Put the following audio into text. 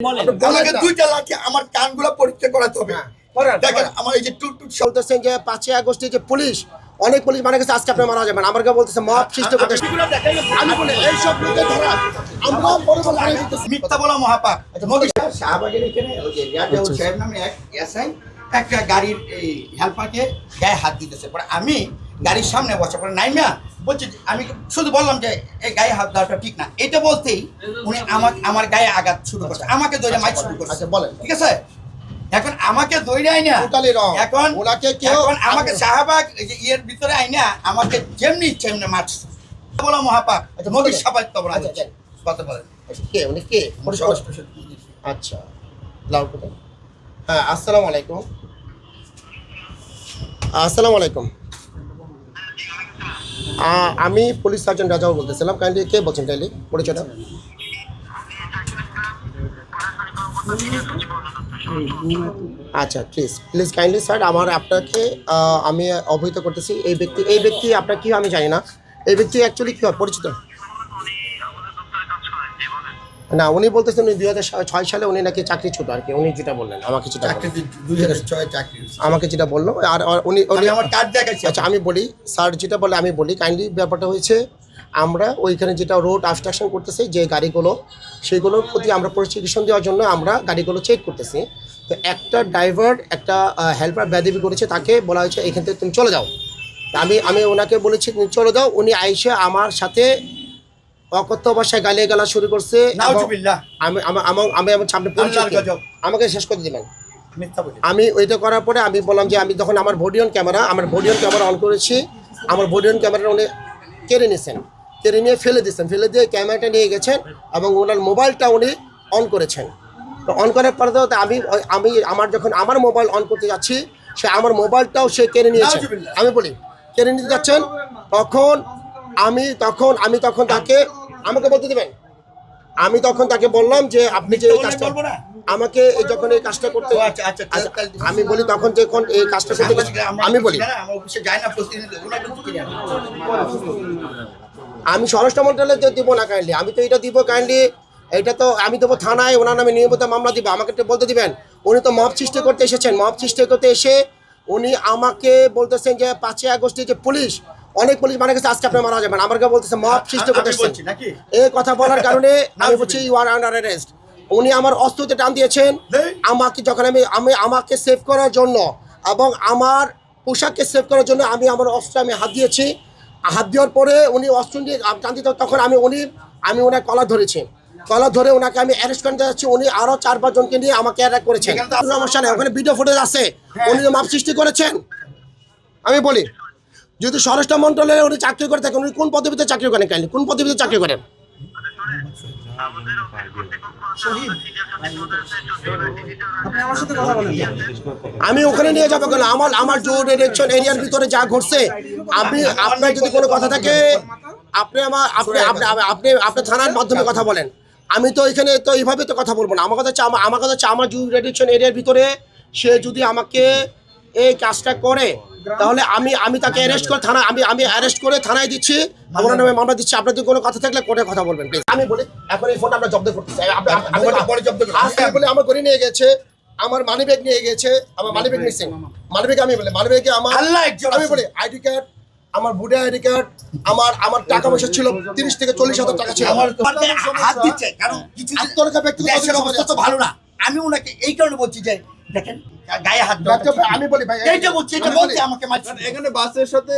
আমাকে দুইটা লাঠি আমার কানগুলো পরীক্ষা করাতে হবে। দেখেন আমার এই যে টুট বলতেছেন যে 5ই আগস্টে যে পুলিশ অনেক পুলিশ মারা গেছে, আজকে আপনি মারা যাবেন। আমার কাছে বলতেছে মব সৃষ্টি করতে। আমি বলি এই সব লোকের ধরা আমরা বড় বড় লড়াই করতেছি। মিথ্যা বলা মহাপাপ। মোদি শাহবাগের এখানে ওই যে রিয়াজুল সাহেব নামে এক এসআই একটা গাড়ির এই হেল্পারকে গায়ে হাত দিতেছে। পরে আমি গাড়ির সামনে বসে পরে নাইমা বলছি, আমি শুধু বললাম যে এই গায়ে হাত দেওয়াটা ঠিক না। এটা বলতেই উনি আমার গায়ে আঘাত শুরু করছে, আমাকে দৌড়ে মাইক শুরু করছে। বলেন ঠিক আছে, এখন আমাকে দৌড়ে আইনা এখন ওনাকে কেউ এখন আমাকে শাহবাগ ইয়ের ভিতরে আইনা আমাকে যেমনি ইচ্ছে এমনি মারছে। বলা মহাপাপ। মোদির সবাই তো বলা কথা বলেন। কে উনি কে? আচ্ছা লাউড করে। হ্যাঁ, আসসালামু আলাইকুম। আসসালামু আলাইকুম। আমি পুলিশ সার্জন রাজাও বলতেছিলাম। কাইন্ডলি কে বলছেন? কাইন্ডলি পরিচয়টা। আচ্ছা প্লিজ কাইন্ডলি স্যার, আপনাকে আমি অবহিত করতেছি। এই ব্যক্তি আপনার কি আমি জানি না। এই ব্যক্তি অ্যাকচুয়ালি কী পরিচিত না, উনি বলতেছেন উনি 2006 সালে উনি নাকি চাকরিচ্যুত আর কি। উনি যেটা বললেন আমাকে যেটা 2006 চাকরি আমাকে যেটা বললো আর উনি আমার কার্ড দেখাচ্ছি। আচ্ছা আমি বলি স্যার যেটা বলে আমি বলি কাইন্ডলি। ব্যাপারটা হয়েছে আমরা ওইখানে যেটা রোড অবস্ট্রাকশন করতেছি যে গাড়িগুলো, সেগুলোর প্রতি আমরা প্রসিকিউশন দেওয়ার জন্য আমরা গাড়িগুলো চেক করতেছি। তো একটা ড্রাইভার একটা হেল্পার বেয়াদবি করেছে, তাকে বলা হয়েছে এখান থেকে তুমি চলে যাও। আমি ওনাকে বলেছি তুমি চলে যাও। উনি আইসে আমার সাথে অকথ্য ভাষায় গালিয়ে গালা শুরু করছে। আমি আমার সামনে আমাকে শেষ করে দিবেন। আমি ওইটা করার পরে আমি বললাম যে আমি যখন আমার বডি অন ক্যামেরা অন করেছি, আমার বডি অন ক্যামেরা উনি কেড়ে নিয়েছেন, কেড়ে নিয়ে ফেলে দিয়েছেন, ফেলে দিয়ে ক্যামেরাটা নিয়ে গেছেন এবং ওনার মোবাইলটা উনি অন করেছেন। তো অন করার পরে তো আমি যখন আমার মোবাইল অন করতে যাচ্ছি, সে আমার মোবাইলটাও সে কেড়ে নিয়েছে। আমি বলি কেড়ে নিতে যাচ্ছেন, তখন আমি তাকে আমাকে বলতে দেবেন। আমি তখন তাকে বললাম যে আপনি যে এই কাজটা আমাকে যখন এই কাজটা করতে আমি বলি তখন যখন এই কাজটা করতে আমি বলি আমি স্বরাষ্ট্র মন্ত্রণালয়ে দিব না কাইন্ডলি। আমি তো এটা দিব কাইন্ডলি, এটা তো আমি দেবো থানায়, ওনার নামে নিয়মিত মামলা দিব। আমাকে একটু বলতে দিবেন। উনি তো মব সৃষ্টি করতে এসেছেন। মব সৃষ্টি করতে এসে উনি আমাকে বলতেছেন যে 5ই আগস্টে যে পুলিশ অনেক পুলিশ মারা গেছে, আজকে আপনি মারা যাবেন। আমার কাছে বলতেছে মব সৃষ্টি করতে এসেছেন। এই কথা বলার কারণে আমি বলছি ইউ আর আন্ডার অ্যারেস্ট। উনি আমার অস্ত্রতে টান দিয়েছেন আমাকে, যখন আমি আমাকে সেভ করার জন্য এবং আমার পোশাককে সেভ করার জন্য আমি আমার অস্ত্র হাত দিয়েছি। হাত দেওয়ার পরে উনি অস্ত্র দিয়ে টান দিতে, তখন আমি ওনার কলার ধরেছি। কলার ধরে ওনাকে আমি অ্যারেস্ট করতে যাচ্ছি। উনি আরো 4-5 জনকে নিয়ে আমাকে অ্যারেস্ট করেছেন। সমস্যা নেই, ওখানে ভিডিও ফুটেজ আছে। উনি মব সৃষ্টি করেছেন। আমি বলি যদি স্বরাষ্ট্র মন্ত্রণালয়ে উনি চাকরি করে থাকেন, উনি কোন পদবিতে চাকরি করেন? কাইন্ডলি কোন পদবিতে চাকরি করেন? আমি ওখানে নিয়ে যাবো কেন? আমার জুরিডিকশন এরিয়ার ভিতরে যা ঘটছে, আপনার যদি কোনো কথা থাকে আপনি থানার মাধ্যমে কথা বলেন। আমি তো এখানে তো এইভাবে তো কথা বলবো না। আমার কথা হচ্ছে আমার জুরিডিকশন এরিয়ার ভিতরে সে যদি আমাকে এই কাজটা করে, তাহলে আমি তাকে অ্যারেস্ট করে থানা আমি অ্যারেস্ট করে থানায় দিচ্ছি, আমার নামে মামলা দিচ্ছি। আপনার যদি কোনো কথা থাকলে কোর্টে কথা বলবেন প্লিজ। আমি বলি এখন এই ফোনটা আমরা জব্দ করতে চাই। বলে আমার ঘড়ি নিয়ে গেছে, আমার মানি ব্যাগ নিয়ে গেছে, আমার money bag missing. Money bag আমি বলি মানি ব্যাগে আমি বলি আইডি কার্ড, আমার বুড়ে আইডি কার্ড, আমার টাকা পয়সা ছিল 30 থেকে 40,000 টাকা ছিল। আমার হাত দিচ্ছে কারণ কিছু ব্যক্তিগত ভালো না। আমি ওনাকে এই কারণে বলছি যে দেখেন গায়ে হাত, আমি বলি ভাই এইটা বলছি, এটা বলছি আমাকে মারছে। এখানে বাসের সাথে